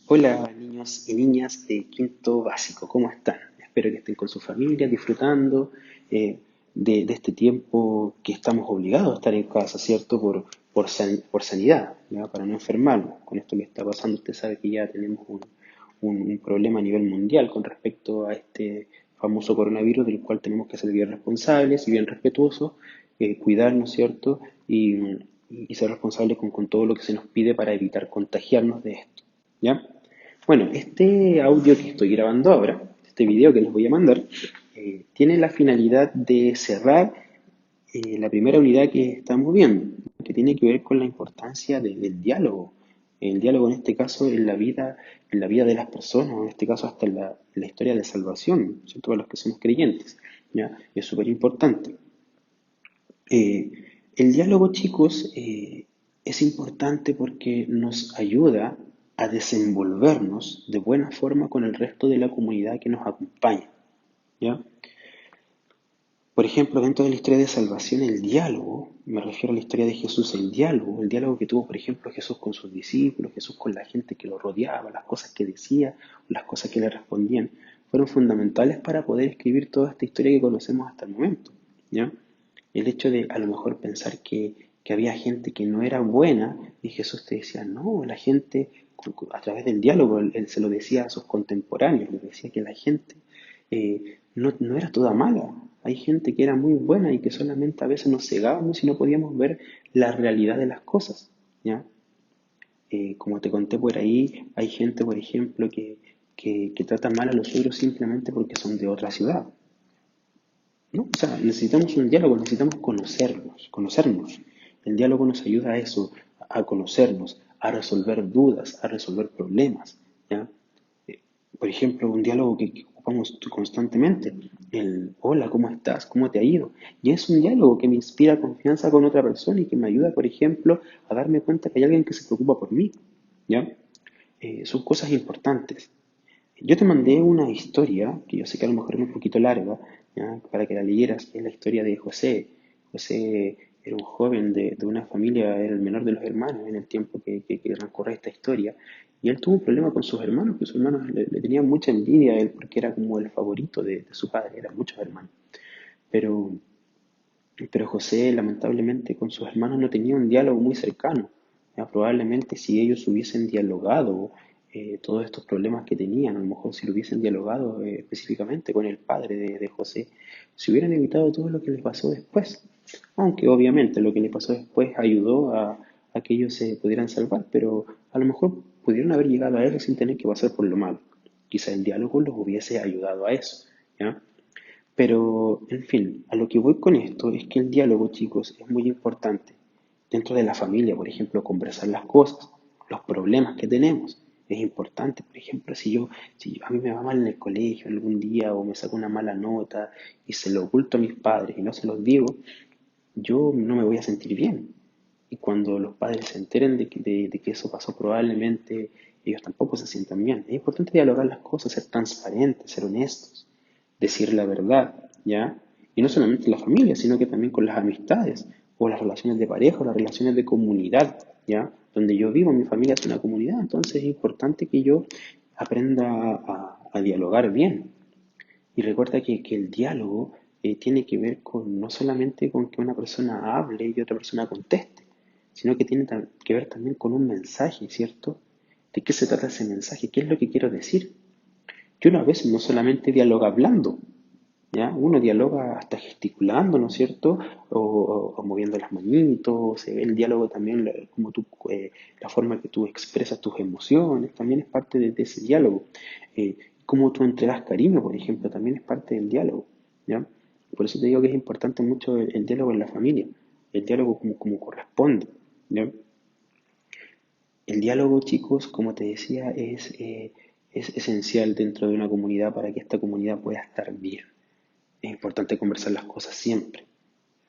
Hola niños y niñas de quinto básico, ¿cómo están? Espero que estén con su familia disfrutando de este tiempo que estamos obligados a estar en casa, ¿cierto? Por sanidad, ¿ya? Para no enfermarnos. Con esto que está pasando, usted sabe que ya tenemos un problema a nivel mundial con respecto a este famoso coronavirus del cual tenemos que ser bien responsables y bien respetuosos, cuidarnos, ¿cierto? Y ser responsables con todo lo que se nos pide para evitar contagiarnos de esto, ¿ya? Bueno, este audio que estoy grabando ahora, este video que les voy a mandar, tiene la finalidad de cerrar la primera unidad que estamos viendo, que tiene que ver con la importancia del diálogo. El diálogo en este caso en la vida de las personas, o en este caso hasta en la historia de salvación, ¿cierto? Para los que somos creyentes, ¿ya? Es súper importante. Eh, el diálogo, chicos, es importante porque nos ayuda a desenvolvernos de buena forma con el resto de la comunidad que nos acompaña, ¿ya? Por ejemplo, dentro de la historia de salvación, el diálogo, me refiero a la historia de Jesús, el diálogo que tuvo, por ejemplo, Jesús con sus discípulos, Jesús con la gente que lo rodeaba, las cosas que decía, las cosas que le respondían, fueron fundamentales para poder escribir toda esta historia que conocemos hasta el momento, ¿ya? El hecho de a lo mejor pensar que había gente que no era buena y Jesús te decía, no, la gente, a través del diálogo, él se lo decía a sus contemporáneos, les decía que la gente no era toda mala. Hay gente que era muy buena y que solamente a veces nos cegábamos y no podíamos ver la realidad de las cosas, ¿ya? Como te conté por ahí, hay gente, por ejemplo, que trata mal a los otros simplemente porque son de otra ciudad, ¿no? O sea, necesitamos un diálogo, necesitamos conocernos. El diálogo nos ayuda a eso, a conocernos, a resolver dudas, a resolver problemas, ¿ya? Por ejemplo, un diálogo que ocupamos constantemente, el hola, ¿cómo estás? ¿Cómo te ha ido? Y es un diálogo que me inspira confianza con otra persona y que me ayuda, por ejemplo, a darme cuenta que hay alguien que se preocupa por mí, ¿ya? Son cosas importantes. Yo te mandé una historia, que yo sé que a lo mejor es un poquito larga, ¿ya? Para que la leyeras, es la historia de José. José era un joven de una familia, era el menor de los hermanos en el tiempo que transcurre esta historia, y él tuvo un problema con sus hermanos, que sus hermanos le tenían mucha envidia a él porque era como el favorito de su padre, eran muchos hermanos. Pero pero José, lamentablemente, con sus hermanos no tenía un diálogo muy cercano. Ya, probablemente si ellos hubiesen dialogado todos estos problemas que tenían, a lo mejor si lo hubiesen dialogado específicamente con el padre de José, se hubieran evitado todo lo que les pasó después. Aunque obviamente lo que le pasó después ayudó a que ellos se pudieran salvar, pero a lo mejor pudieron haber llegado a él sin tener que pasar por lo malo. Quizá el diálogo los hubiese ayudado a eso, ¿ya? Pero, en fin, a lo que voy con esto es que el diálogo, chicos, es muy importante. Dentro de la familia, por ejemplo, conversar las cosas, los problemas que tenemos. Es importante, por ejemplo, si a mí me va mal en el colegio algún día o me saco una mala nota y se lo oculto a mis padres y no se los digo, yo no me voy a sentir bien. Y cuando los padres se enteren de que eso pasó, probablemente ellos tampoco se sientan bien. Es importante dialogar las cosas, ser transparentes, ser honestos, decir la verdad, ¿ya? Y no solamente en la familia, sino que también con las amistades, o las relaciones de pareja, o las relaciones de comunidad, ¿ya? Donde yo vivo, mi familia es una comunidad, entonces es importante que yo aprenda a dialogar bien, y recuerda que el diálogo tiene que ver con no solamente con que una persona hable y otra persona conteste, sino que tiene que ver también con un mensaje, ¿cierto? ¿De qué se trata ese mensaje? ¿Qué es lo que quiero decir? Yo a veces no solamente dialoga hablando, ¿ya? Uno dialoga hasta gesticulando, ¿no es cierto? O moviendo las manitos, se ve el diálogo también, como la forma que tú expresas tus emociones, también es parte de ese diálogo. Eh, Cómo tú entregas cariño, por ejemplo, también es parte del diálogo, ¿ya? Por eso te digo que es importante mucho el diálogo en la familia, el diálogo como corresponde, ¿ya? El diálogo, chicos, como te decía, es esencial dentro de una comunidad para que esta comunidad pueda estar bien. Es importante conversar las cosas siempre.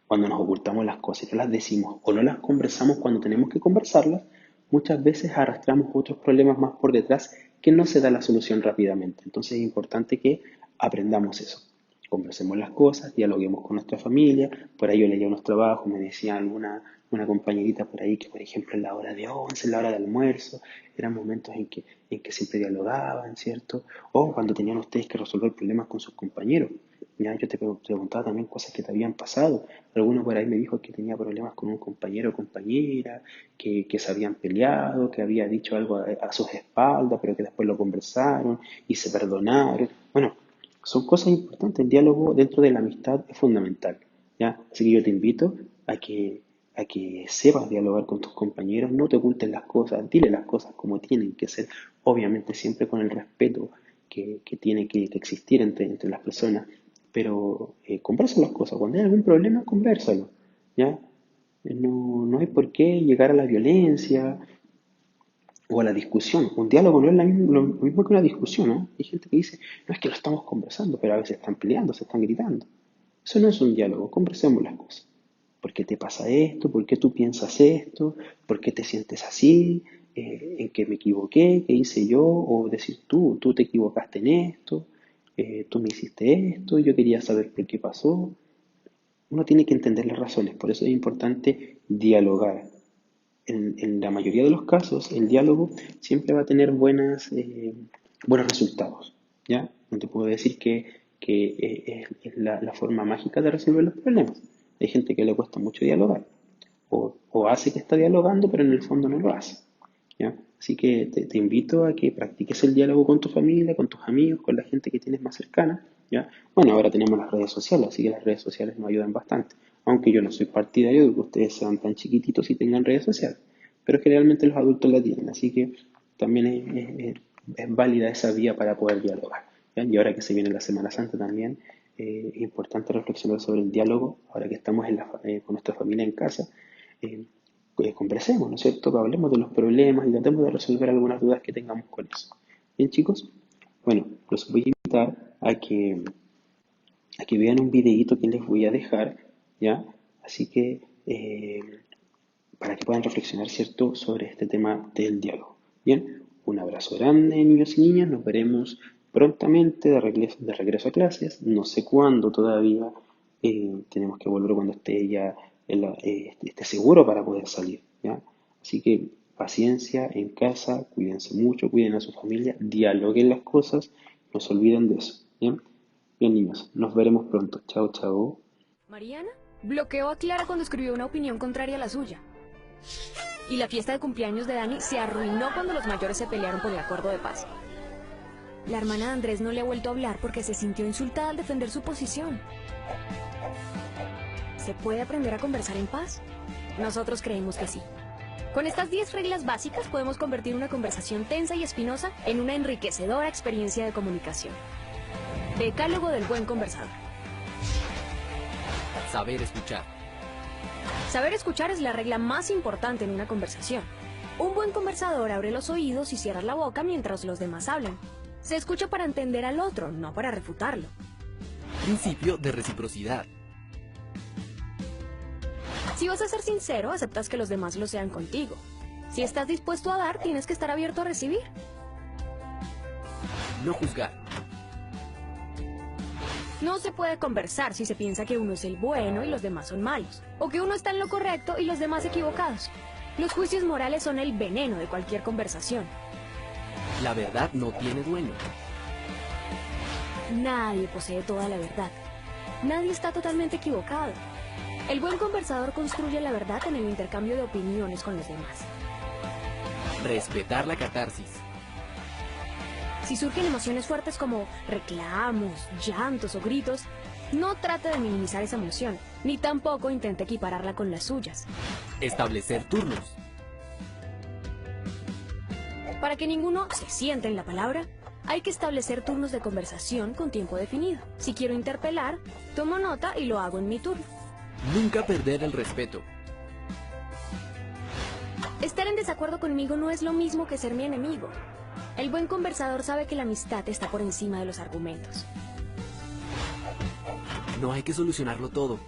Cuando nos ocultamos las cosas y no las decimos o no las conversamos cuando tenemos que conversarlas, muchas veces arrastramos otros problemas más por detrás que no se da la solución rápidamente. Entonces es importante que aprendamos eso. Conversemos las cosas, dialoguemos con nuestra familia. Por ahí yo leía unos trabajos, me decían una compañerita por ahí que, por ejemplo, en la hora de once, en la hora de almuerzo, eran momentos en que siempre dialogaban, ¿cierto? O cuando tenían ustedes que resolver problemas con sus compañeros. Ya, yo te preguntaba también cosas que te habían pasado. Alguno por ahí me dijo que tenía problemas con un compañero o compañera, que se habían peleado, que había dicho algo a sus espaldas, pero que después lo conversaron y se perdonaron. Bueno, son cosas importantes. El diálogo dentro de la amistad es fundamental, ¿ya? Así que yo te invito a que sepas dialogar con tus compañeros, no te ocultes las cosas, dile las cosas como tienen que ser, obviamente siempre con el respeto que tiene que existir entre las personas, pero conversa las cosas. Cuando hay algún problema, conversalo, ¿ya? No hay por qué llegar a la violencia o a la discusión. Un diálogo no es lo mismo que una discusión, ¿no? Hay gente que dice, no es que lo estamos conversando, pero a veces están peleando, se están gritando. Eso no es un diálogo, conversemos las cosas. ¿Por qué te pasa esto? ¿Por qué tú piensas esto? ¿Por qué te sientes así? ¿En qué me equivoqué? ¿Qué hice yo? O decir tú te equivocaste en esto, tú me hiciste esto, yo quería saber por qué pasó. Uno tiene que entender las razones, por eso es importante dialogar. En la mayoría de los casos, el diálogo siempre va a tener buenos resultados, ¿ya? No te puedo decir que es la forma mágica de resolver los problemas. Hay gente que le cuesta mucho dialogar, o hace que está dialogando, pero en el fondo no lo hace, ¿ya? Así que te invito a que practiques el diálogo con tu familia, con tus amigos, con la gente que tienes más cercana, ¿ya? Bueno, ahora tenemos las redes sociales, así que las redes sociales nos ayudan bastante. Aunque yo no soy partidario de que ustedes sean tan chiquititos y tengan redes sociales, pero generalmente los adultos la tienen, así que también es válida esa vía para poder dialogar, ¿ya? Y ahora que se viene la Semana Santa también, es importante reflexionar sobre el diálogo, ahora que estamos con nuestra familia en casa, eh, conversemos, ¿no es cierto? Que hablemos de los problemas y tratemos de resolver algunas dudas que tengamos con eso. Bien, chicos, bueno, los voy a invitar a que vean un videíto que les voy a dejar, ¿ya? Así que para que puedan reflexionar, ¿cierto?, sobre este tema del diálogo. Bien, un abrazo grande, niños y niñas, nos veremos prontamente de regreso a clases, no sé cuándo todavía, tenemos que volver cuando esté ya esté seguro para poder salir, ¿ya? Así que paciencia en casa, cuídense mucho, cuiden a su familia, dialoguen las cosas, no se olviden de eso, ¿bien? Bien, niños, nos veremos pronto. Chao, chao. Mariana bloqueó a Clara cuando escribió una opinión contraria a la suya. Y la fiesta de cumpleaños de Dani se arruinó cuando los mayores se pelearon por el acuerdo de paz. La hermana de Andrés no le ha vuelto a hablar porque se sintió insultada al defender su posición. ¿Se puede aprender a conversar en paz? Nosotros creemos que sí. Con estas 10 reglas básicas podemos convertir una conversación tensa y espinosa en una enriquecedora experiencia de comunicación. Decálogo del buen conversador. Saber escuchar. Saber escuchar es la regla más importante en una conversación. Un buen conversador abre los oídos y cierra la boca mientras los demás hablan. Se escucha para entender al otro, no para refutarlo. Principio de reciprocidad. Si vas a ser sincero, aceptas que los demás lo sean contigo. Si estás dispuesto a dar, tienes que estar abierto a recibir. No juzgar. No se puede conversar si se piensa que uno es el bueno y los demás son malos, o que uno está en lo correcto y los demás equivocados. Los juicios morales son el veneno de cualquier conversación. La verdad no tiene dueño. Nadie posee toda la verdad. Nadie está totalmente equivocado. El buen conversador construye la verdad en el intercambio de opiniones con los demás. Respetar la catarsis. Si surgen emociones fuertes como reclamos, llantos o gritos, no trate de minimizar esa emoción, ni tampoco intente equipararla con las suyas. Establecer turnos. Para que ninguno se sienta en la palabra, hay que establecer turnos de conversación con tiempo definido. Si quiero interpelar, tomo nota y lo hago en mi turno. Nunca perder el respeto. Estar en desacuerdo conmigo no es lo mismo que ser mi enemigo. El buen conversador sabe que la amistad está por encima de los argumentos. No hay que solucionarlo todo.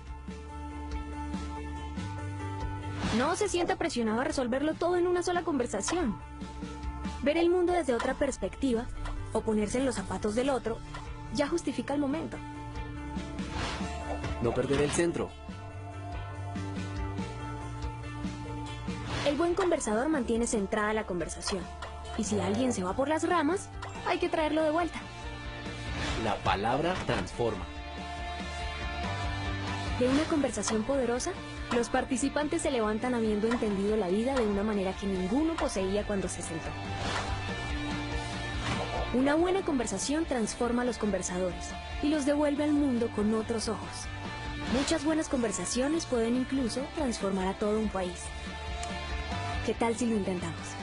No se sienta presionado a resolverlo todo en una sola conversación. Ver el mundo desde otra perspectiva o ponerse en los zapatos del otro ya justifica el momento. No perder el centro. buen conversador mantiene centrada la conversación. Y si alguien se va por las ramas, hay que traerlo de vuelta. La palabra transforma. De una conversación poderosa, los participantes se levantan habiendo entendido la vida de una manera que ninguno poseía cuando se sentó. Una buena conversación transforma a los conversadores y los devuelve al mundo con otros ojos. Muchas buenas conversaciones pueden incluso transformar a todo un país. ¿Qué tal si lo intentamos?